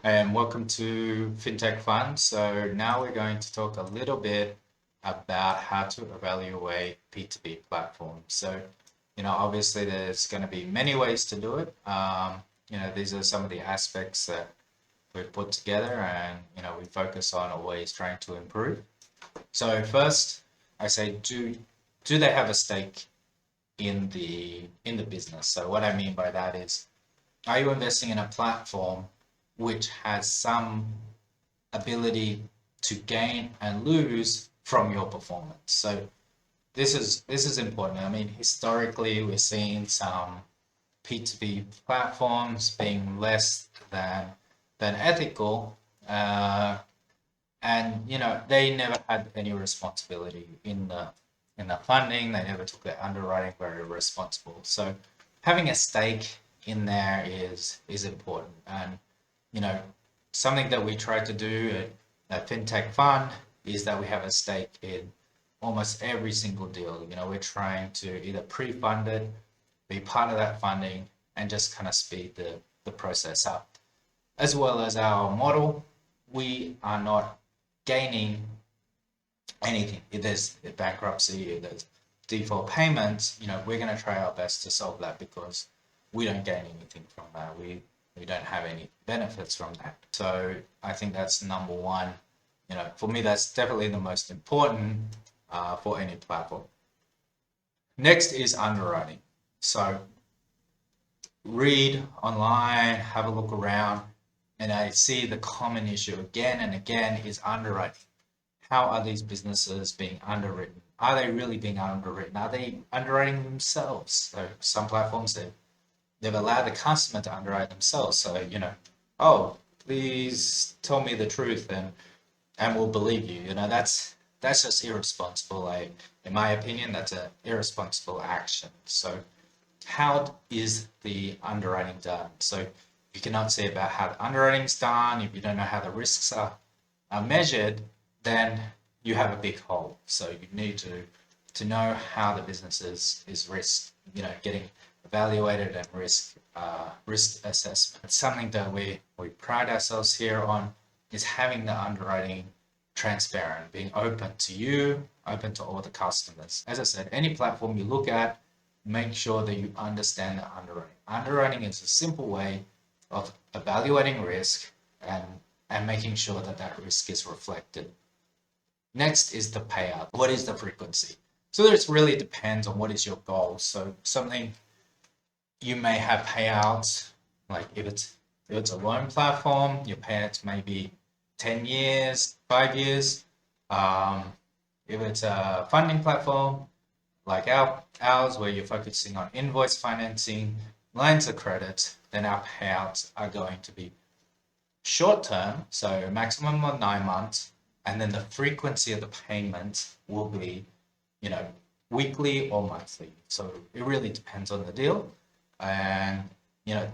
And welcome to FinTech Fun. So now we're going to talk a little bit about how to evaluate P2B platforms. So, obviously there's going to be many ways to do it. These are some of the aspects that we've put together and, we focus on always trying to improve. So first, I say, do they have a stake in the business? So what I mean by that is, are you investing in a platform which has some ability to gain and lose from your performance? So this is important. I mean, historically, we're seeing some P2B platforms being less than ethical, and they never had any responsibility in the funding. They never took their underwriting very responsible. So having a stake in there is important. And you know, something that we try to do at FinTech Fund is that we have a stake in almost every single deal. We're trying to either pre-fund it, be part of that funding, and just kind of speed the process up. As well as our model, we are not gaining anything. If there's bankruptcy, if there's default payments, we're going to try our best to solve that because we don't gain anything from that. We don't have any benefits from that. So I think that's number one. For me, that's definitely the most important for any platform. Next is underwriting. So read online, have a look around, and I see the common issue again and again is underwriting. How are these businesses being underwritten? Are they really being underwritten? Are they underwriting themselves? So some platforms they've allowed the customer to underwrite themselves. So, oh, please tell me the truth and we'll believe you. That's just irresponsible. In my opinion, that's an irresponsible action. So how is the underwriting done? So you cannot say about how the underwriting's done. If you don't know how the risks are measured, then you have a big hole. So you need to know how the business is risk, getting evaluated and risk assessment. It's something that we pride ourselves here on is having the underwriting transparent, being open to you, open to all the customers. As I said, any platform you look at, make sure that you understand the underwriting. Underwriting is a simple way of evaluating risk and making sure that that risk is reflected. Next is the payout. What is the frequency? So this really depends on what is your goal. So something you may have payouts, like if it's a loan platform, your payouts may be 10 years, 5 years. If it's a funding platform, like ours, where you're focusing on invoice financing, lines of credit, then our payouts are going to be short term, so a maximum of 9 months, and then the frequency of the payment will be, weekly or monthly. So it really depends on the deal. And,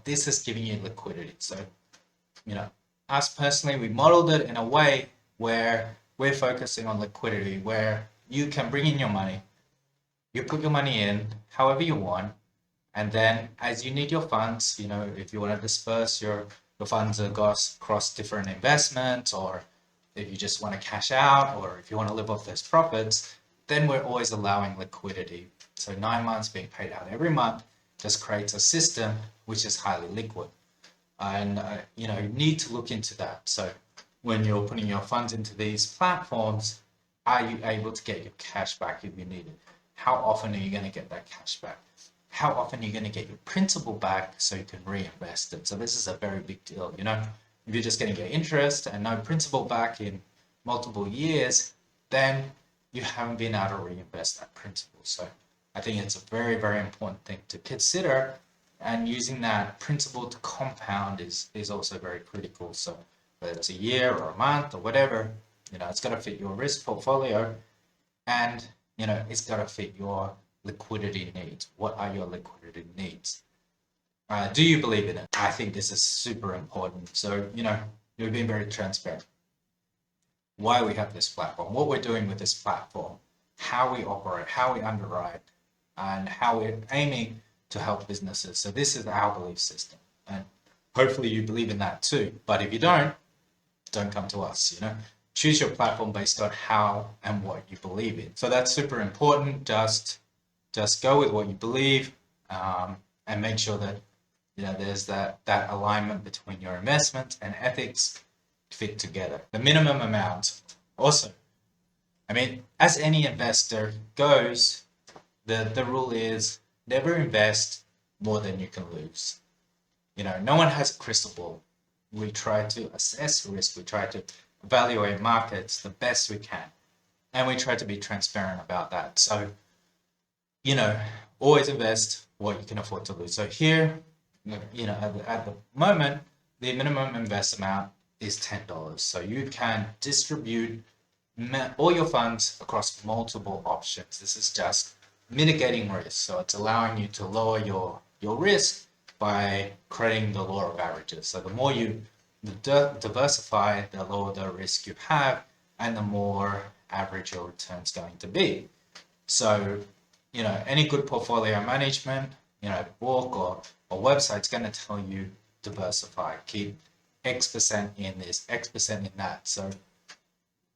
this is giving you liquidity. So, us personally, we modeled it in a way where we're focusing on liquidity, where you can bring in your money, you put your money in however you want, and then as you need your funds, if you want to disperse your funds across different investments, or if you just want to cash out, or if you want to live off those profits, then we're always allowing liquidity. So 9 months being paid out every month just creates a system which is highly liquid. And, you need to look into that. So when you're putting your funds into these platforms, are you able to get your cash back if you need it? How often are you going to get that cash back? How often are you going to get your principal back so you can reinvest it? So this is a very big deal. If you're just going to get interest and no principal back in multiple years, then you haven't been able to reinvest that principal. So I think it's a very, very important thing to consider, and using that principal to compound is also very critical. So whether it's a year or a month or whatever, it's got to fit your risk portfolio, and it's got to fit your liquidity needs. What are your liquidity needs? Do you believe in it? I think this is super important. So, you've been very transparent. Why we have this platform, what we're doing with this platform, how we operate, how we underwrite, and how we're aiming to help businesses. So this is our belief system. And Hopefully you believe in that too. But if you don't come to us, choose your platform based on how and what you believe in. So that's super important. Just go with what you believe, and make sure that there's that alignment between your investment and ethics fit together. The minimum amount also, as any investor goes, the rule is never invest more than you can lose. No one has a crystal ball. We try to assess risk, we try to evaluate markets the best we can, and we try to be transparent about that. So always invest what you can afford to lose. So here, at the moment, the minimum invest amount is $10. So you can distribute all your funds across multiple options. This is just mitigating risk. So it's allowing you to lower your risk by creating the law of averages. So the more you diversify, the lower the risk you have, and the more average your return's going to be. So any good portfolio management, book or website's going to tell you diversify, keep X% in this, X% in that. So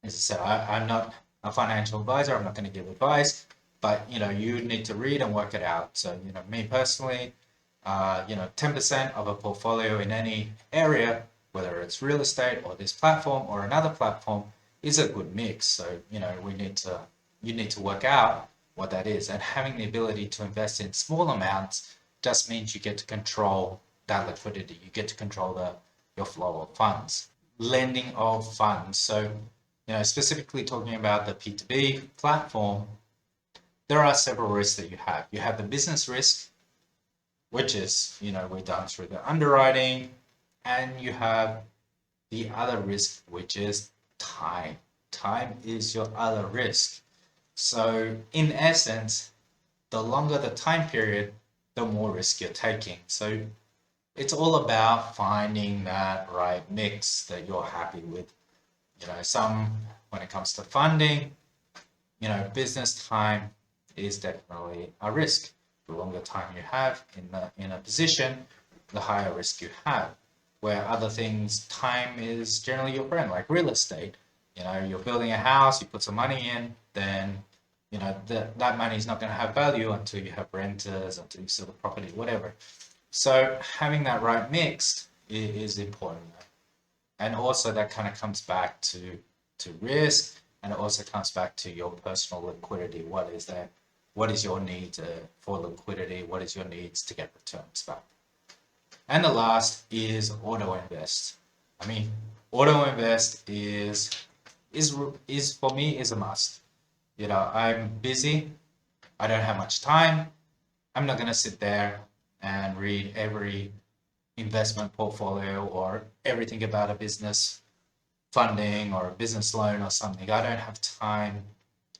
as I said, I'm not a financial advisor. I'm not going to give advice, but you need to read and work it out. So me personally, 10% of a portfolio in any area, whether it's real estate or this platform or another platform, is a good mix. So you need to work out what that is, and having the ability to invest in small amounts just means you get to control that liquidity. You get to control your flow of funds, lending of funds. So specifically talking about the p2b platform, there are several risks that you have. You have the business risk, which is we're done through the underwriting, and you have the other risk, which is time. Time is your other risk. So in essence, the longer the time period, the more risk you're taking. So it's all about finding that right mix that you're happy with. When it comes to funding, business time is definitely a risk. The longer time you have in a position, the higher risk you have. Where other things, time is generally your friend, like real estate. You're building a house, you put some money in, then that money is not going to have value until you have renters, until you sell the property, whatever. So having that right mix is important. And also that kind of comes back to risk, and it also comes back to your personal liquidity. What is your need for liquidity? What is your needs to get returns back? And the last is auto invest. Auto invest is for me is a must. I'm busy. I don't have much time. I'm not going to sit there and read every investment portfolio or everything about a business funding or a business loan or something. I don't have time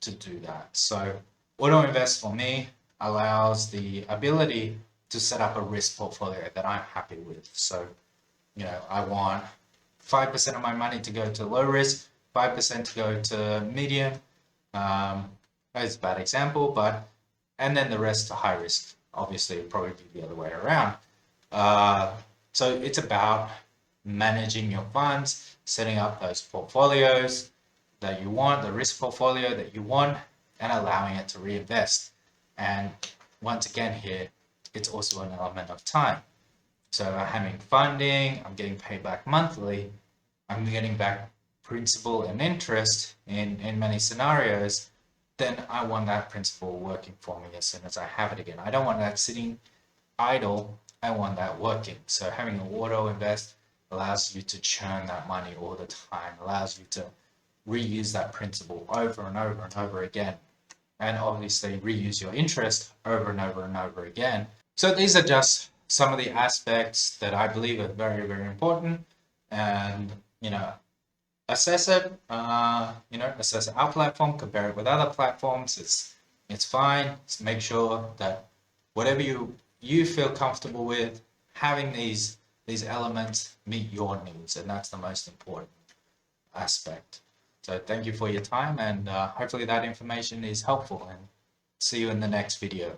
to do that. So auto invest for me allows the ability to set up a risk portfolio that I'm happy with. So, I want 5% of my money to go to low risk, 5% to go to medium. That's a bad example, and then the rest to high risk. Obviously, it'd probably be the other way around. So it's about managing your funds, setting up those portfolios that you want, the risk portfolio that you want, and allowing it to reinvest. And once again here, it's also an element of time. So I'm having funding, I'm getting paid back monthly, I'm getting back principal and interest in many scenarios, then I want that principal working for me as soon as I have it again. I don't want that sitting idle, I want that working. So having an auto invest allows you to churn that money all the time, allows you to reuse that principal over and over and over again, and obviously reuse your interest over and over and over again. So these are just some of the aspects that I believe are very, very important, and assess it, assess our platform, compare it with other platforms. It's fine. Just make sure that whatever you feel comfortable with, having these elements meet your needs, and that's the most important aspect. So thank you for your time, and hopefully that information is helpful, and see you in the next video.